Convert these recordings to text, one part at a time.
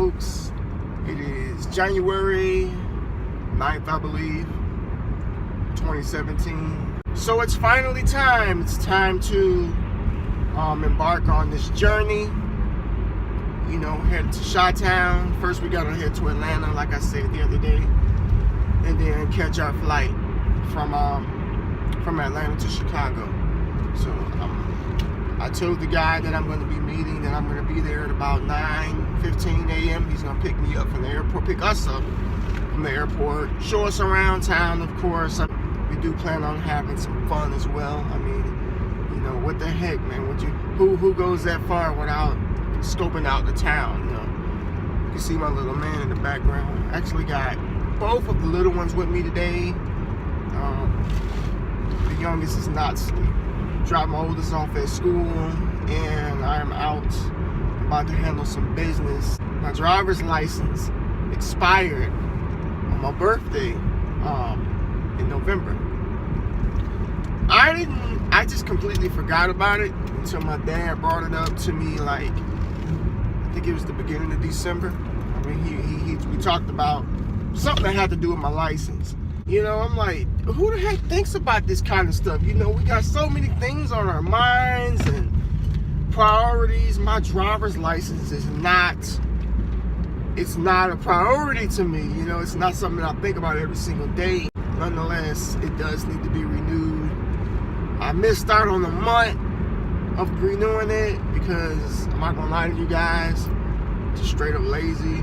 folks. It is January 9th, I believe, 2017. So it's finally time. It's time to embark on this journey. You know, head to Chi-Town. First, we gotta head to Atlanta, like I said the other day, and then catch our flight from Atlanta to Chicago. So I told the guy that I'm going to be meeting that I'm going to be there at about 9:15 a.m. He's going to pick me up from the airport, pick us up from the airport, show us around town, of course. We do plan on having some fun as well. I mean, you know, what the heck, man? Who goes that far without scoping out the town? You know, you can see my little man in the background. I actually got both of the little ones with me today. The youngest is not asleep. Dropped my oldest off at school, and I am out about to handle some business. My driver's license expired on my birthday in November. I just completely forgot about it until my dad brought it up to me, like, I think it was the beginning of December. I mean, we talked about something that had to do with my license. You know, I'm like, who the heck thinks about this kind of stuff? You know, we got so many things on our minds and priorities. My driver's license is not a priority to me. You know, it's not something I think about every single day. Nonetheless, it does need to be renewed. I missed out on a month of renewing it because, I'm not gonna lie to you guys, just straight up lazy.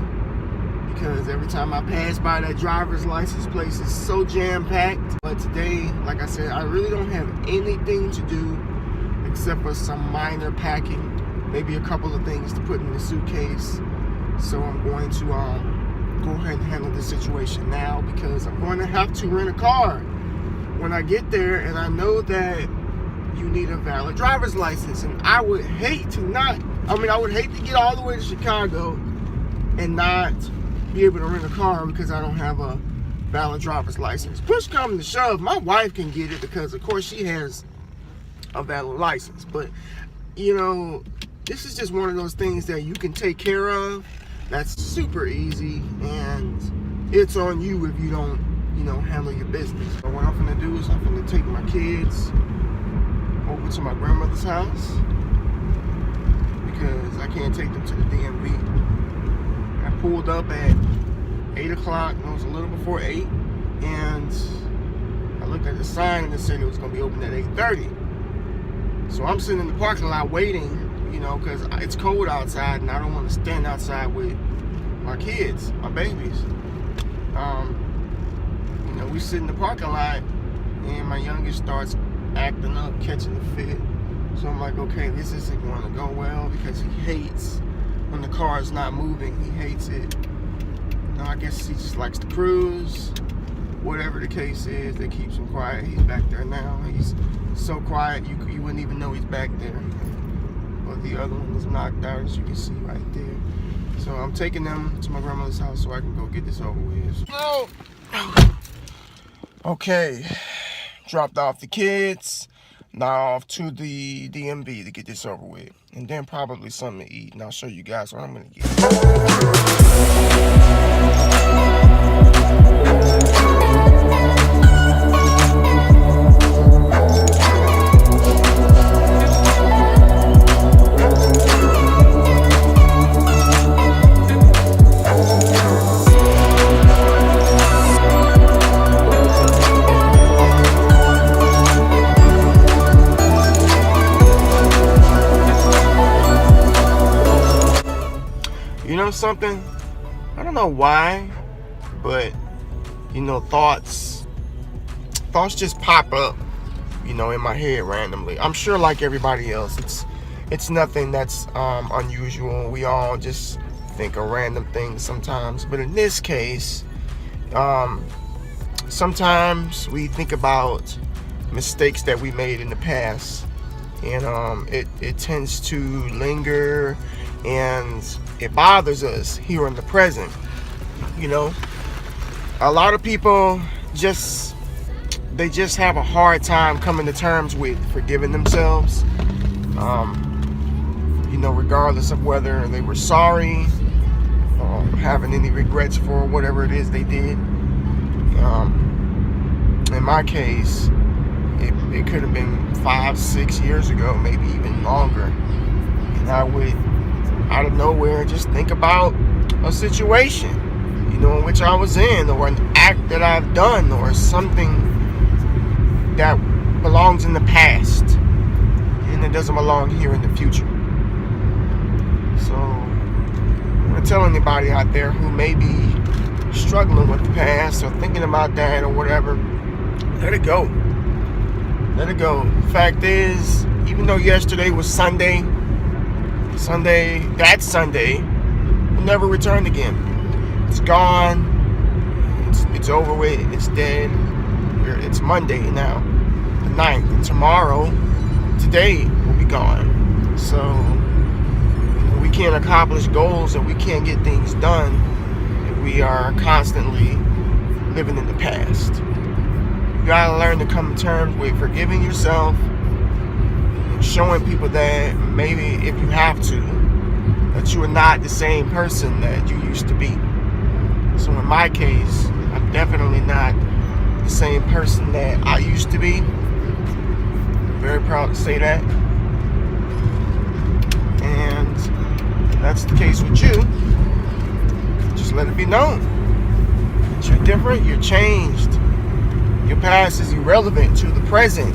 Because every time I pass by that driver's license place, it's so jam-packed. But today, like I said, I really don't have anything to do except for some minor packing, maybe a couple of things to put in the suitcase. So I'm going to go ahead and handle this situation now, because I'm going to have to rent a car when I get there, and I know that you need a valid driver's license. And I would hate to get all the way to Chicago and not be able to rent a car because I don't have a valid driver's license. Push come to shove, my wife can get it because, of course, she has a valid license. But, you know, this is just one of those things that you can take care of. That's super easy, and it's on you if you don't, you know, handle your business. So what I'm gonna do is I'm gonna take my kids over to my grandmother's house because I can't take them to the DMV. I pulled up at 8 o'clock, and it was a little before 8, and I looked at the sign and it said it was going to be open at 8:30. So I'm sitting in the parking lot waiting, you know, because it's cold outside and I don't want to stand outside with my kids, my babies. You know, we sit in the parking lot and my youngest starts acting up, catching the fit. So I'm like, okay, this isn't going to go well because he hates when the car is not moving. He hates it. No, I guess he just likes to cruise. Whatever the case is, that keeps him quiet. He's back there now. He's so quiet you wouldn't even know he's back there. But the other one is knocked out, as you can see right there. So I'm taking them to my grandmother's house so I can go get this over with. Oh. Okay, dropped off the kids. Now off to the DMV to get this over with. And then probably something to eat. And I'll show you guys what I'm going to get. You know something? I don't know why, but, you know, thoughts just pop up, you know, in my head randomly. I'm sure, like everybody else, it's nothing that's unusual. We all just think of random things sometimes. But in this case, sometimes we think about mistakes that we made in the past, and it tends to linger, and it bothers us here in the present. You know, a lot of people just have a hard time coming to terms with forgiving themselves, you know, regardless of whether they were sorry having any regrets for whatever it is they did. In my case, it could have been 5-6 years ago, maybe even longer, and I would out of nowhere just think about a situation, in which I was in, or an act that I've done, or something that belongs in the past and it doesn't belong here in the future. So I want to tell anybody out there who may be struggling with the past or thinking about that or whatever, let it go. Let it go. The fact is, even though yesterday was Sunday, that Sunday will never return again. It's gone. It's over with. It's dead. It's Monday now, the 9th. And tomorrow, today, will be gone. So we can't accomplish goals and we can't get things done if we are constantly living in the past. You gotta learn to come to terms with forgiving yourself, showing people that maybe if you have to, that you are not the same person that you used to be. So in my case, I'm definitely not the same person that I used to be. I'm very proud to say that. And that's the case with you. Just let it be known that you're different, you're changed. Your past is irrelevant to the present.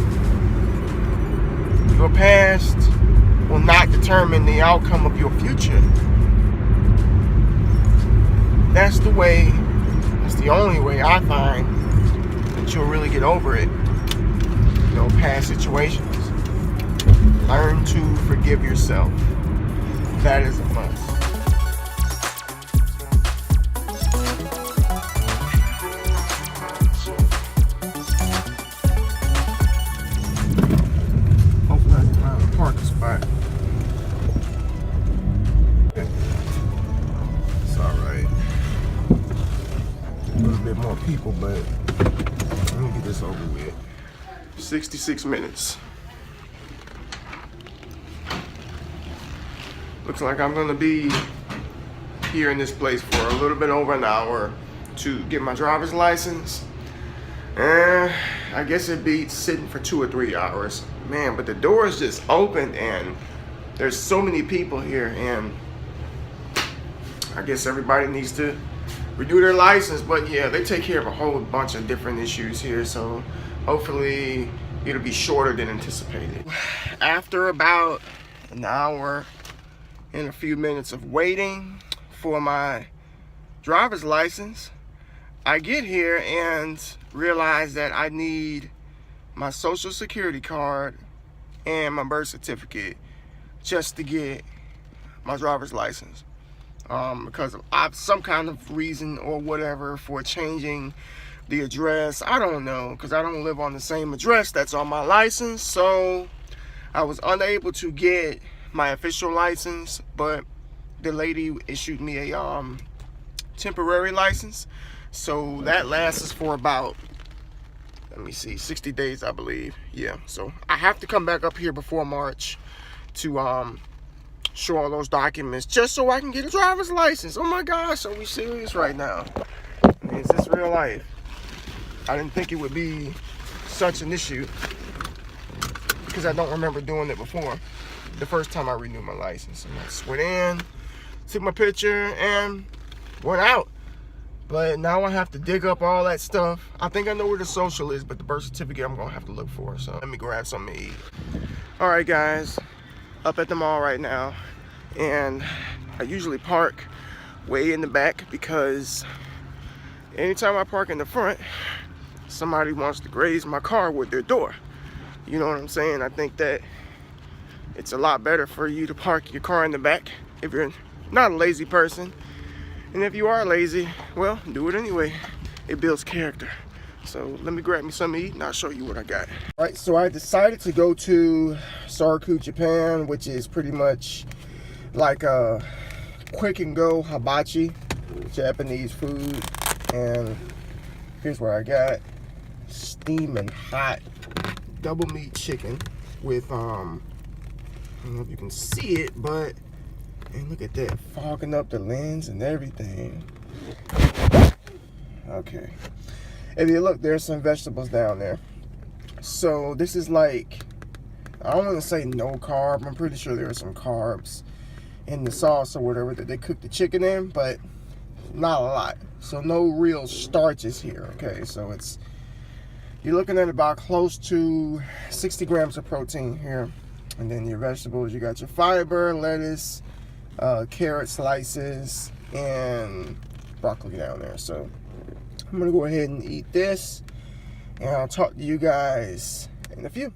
Your past will not determine the outcome of your future. That's the only way I find that you'll really get over it. Past situations. Learn to forgive yourself. That is a must. People, but let me get this over with. 66 minutes. Looks like I'm gonna be here in this place for a little bit over an hour to get my driver's license. And I guess it beats sitting for 2 or 3 hours. Man, but the door is just open and there's so many people here, and I guess everybody needs to renew their license. But yeah, they take care of a whole bunch of different issues here, so hopefully it'll be shorter than anticipated. After about an hour and a few minutes of waiting for my driver's license, I get here and realize that I need my social security card and my birth certificate just to get my driver's license. Because of some kind of reason or whatever for changing the address. I don't know, because I don't live on the same address that's on my license. So I was unable to get my official license, but the lady issued me a temporary license. So that lasts for about, let me see, 60 days, I believe. Yeah, so I have to come back up here before March to show all those documents just so I can get a driver's license. Oh my gosh, are we serious right now? I mean, is this real life? I didn't think it would be such an issue because I don't remember doing it before. The first time I renewed my license, I just went in, took my picture, and went out. But now I have to dig up all that stuff. I think I know where the social is, but the birth certificate I'm gonna have to look for. So let me grab something to eat. All right, guys, up at the mall right now, and I usually park way in the back because anytime I park in the front, somebody wants to graze my car with their door. You know what I'm saying? I think that it's a lot better for you to park your car in the back if you're not a lazy person. And if you are lazy, well, do it anyway. It builds character. So let me grab me something to eat and I'll show you what I got. All right, so I decided to go to Saraku, Japan, which is pretty much like a quick and go hibachi, Japanese food. And here's what I got. Steaming hot double meat chicken with, I don't know if you can see it, but And look at that, fogging up the lens and everything. Okay. If you look, there's some vegetables down there. So this is like, I don't want to say no carb. I'm pretty sure there are some carbs in the sauce or whatever that they cook the chicken in, but not a lot. So no real starches here. Okay, so you're looking at about close to 60 grams of protein here. And then your vegetables, you got your fiber, lettuce, carrot slices, and broccoli down there. So I'm gonna go ahead and eat this, and I'll talk to you guys in a few.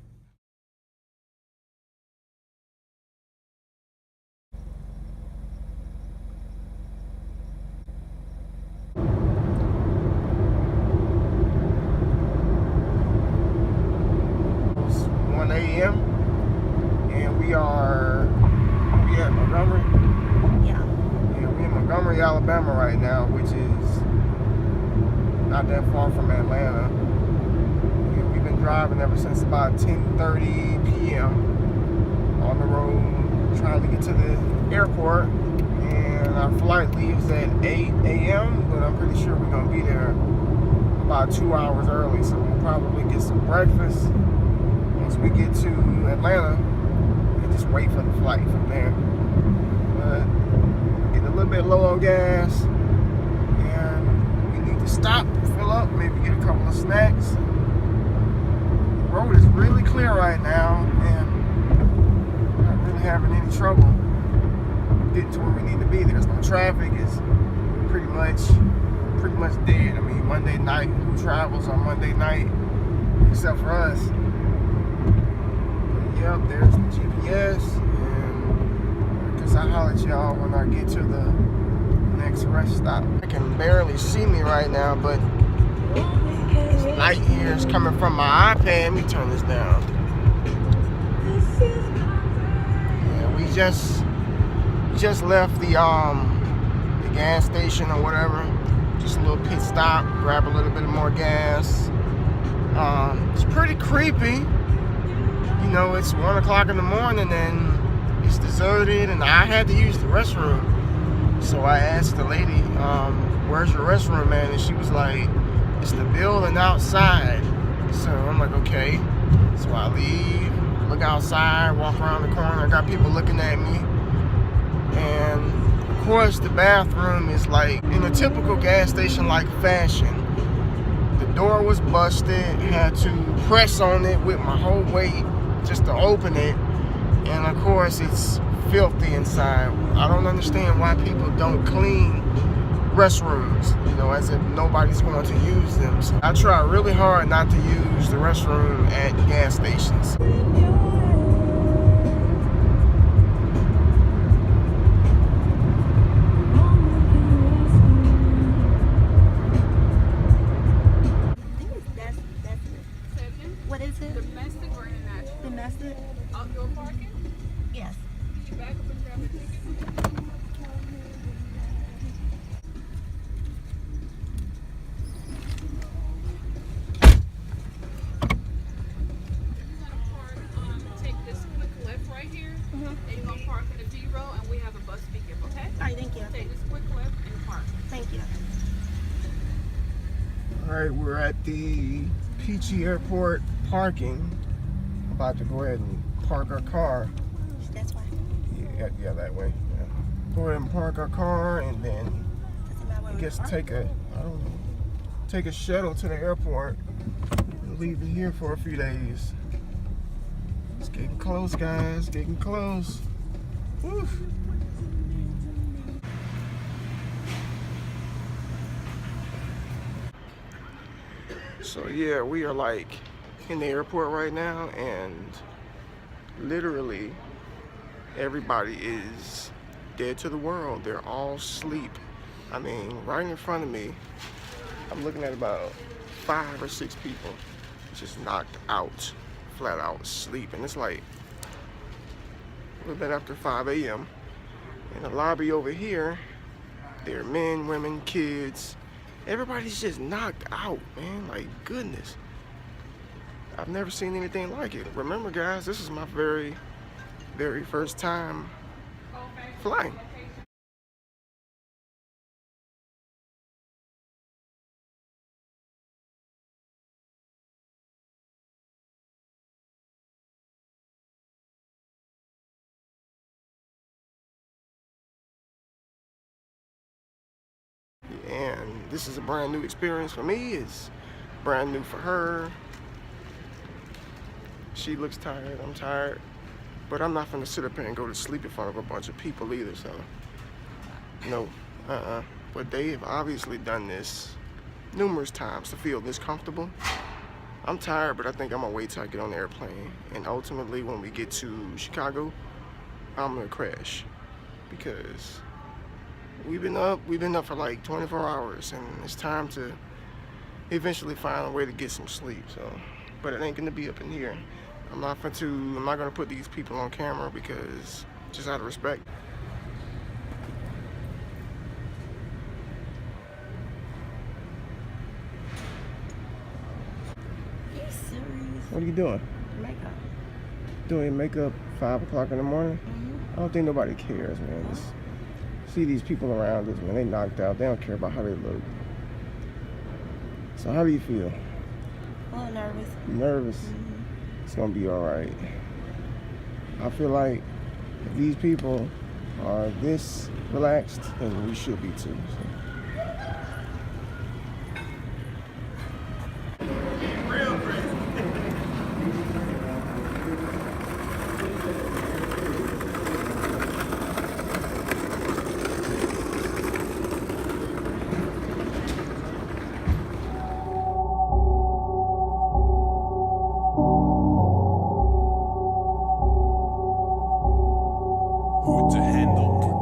It's 1 a.m. and we at Montgomery. Yeah, we in Montgomery, Alabama right now, which is not that far from Atlanta. And we've been driving ever since about 10:30 p.m. on the road trying to get to the airport. And our flight leaves at 8 a.m., but I'm pretty sure we're going to be there about 2 hours early. So we'll probably get some breakfast once we get to Atlanta and just wait for the flight from there. But getting a little bit low on gas, and we need to stop, fill up, maybe get a couple of snacks. The road is really clear right now, and we're not really having any trouble getting to where we need to be. There's no traffic. It's pretty much dead. I mean, Monday night, who travels on Monday night except for us? But yep, there's the GPS, and I guess I'll holler at y'all when I get to the next rest stop. I can barely see me right now, but light years coming from my iPad. Let me turn this down. Yeah, we just left the gas station or whatever. Just a little pit stop, grab a little bit more gas. It's pretty creepy. You know, it's 1 o'clock in the morning and it's deserted, and I had to use the restroom. So I asked the lady, where's your restroom, man? And she was like, it's the building outside. So I'm like, okay. So I leave, look outside, walk around the corner. I got people looking at me. And of course, the bathroom is like in a typical gas station like fashion. The door was busted, had to press on it with my whole weight just to open it. And of course, it's filthy inside. I don't understand why people don't clean restrooms, you know, as if nobody's going to use them. So I try really hard not to use the restroom at gas stations. Outdoor parking? Yes. Can you back up and grab a ticket? Take this quick left right here, and you're gonna park in the B row, and we have a bus pickup, okay? All right, thank you. Take this quick left and park. Thank you. All right, we're at the Peachy Airport parking. About to go ahead and park our car. That's why. Yeah, that way. Yeah. Go ahead and park our car, and then I guess take a shuttle to the airport and leave it here for a few days. It's getting close, guys. Getting close. Woo. So yeah, we are like in the airport right now, and literally everybody is dead to the world. They're all asleep. I mean, right in front of me, I'm looking at about 5 or 6 people just knocked out, flat out asleep. And it's like a little bit after 5 a.m. In the lobby over here, there are men, women, kids. Everybody's just knocked out, man. Like, goodness. I've never seen anything like it. Remember, guys, this is my very first time flying. And this is a brand new experience for me. It's brand new for her. She looks tired, I'm tired. But I'm not gonna sit up here and go to sleep in front of a bunch of people either, so. No, But they have obviously done this numerous times to feel this comfortable. I'm tired, but I think I'm gonna wait till I get on the airplane. And ultimately, when we get to Chicago, I'm gonna crash. Because we've been up for like 24 hours, and it's time to eventually find a way to get some sleep. So, but it ain't gonna be up in here. I'm not gonna put these people on camera because just out of respect. Are you serious? What are you doing? Makeup. Doing makeup 5 o'clock in the morning? Mm-hmm. I don't think nobody cares, man. Just see these people around us, man. They knocked out. They don't care about how they look. So how do you feel? A little nervous. You nervous? Mm-hmm. It's gonna be all right. I feel like if these people are this relaxed, then we should be too. So. Who to handle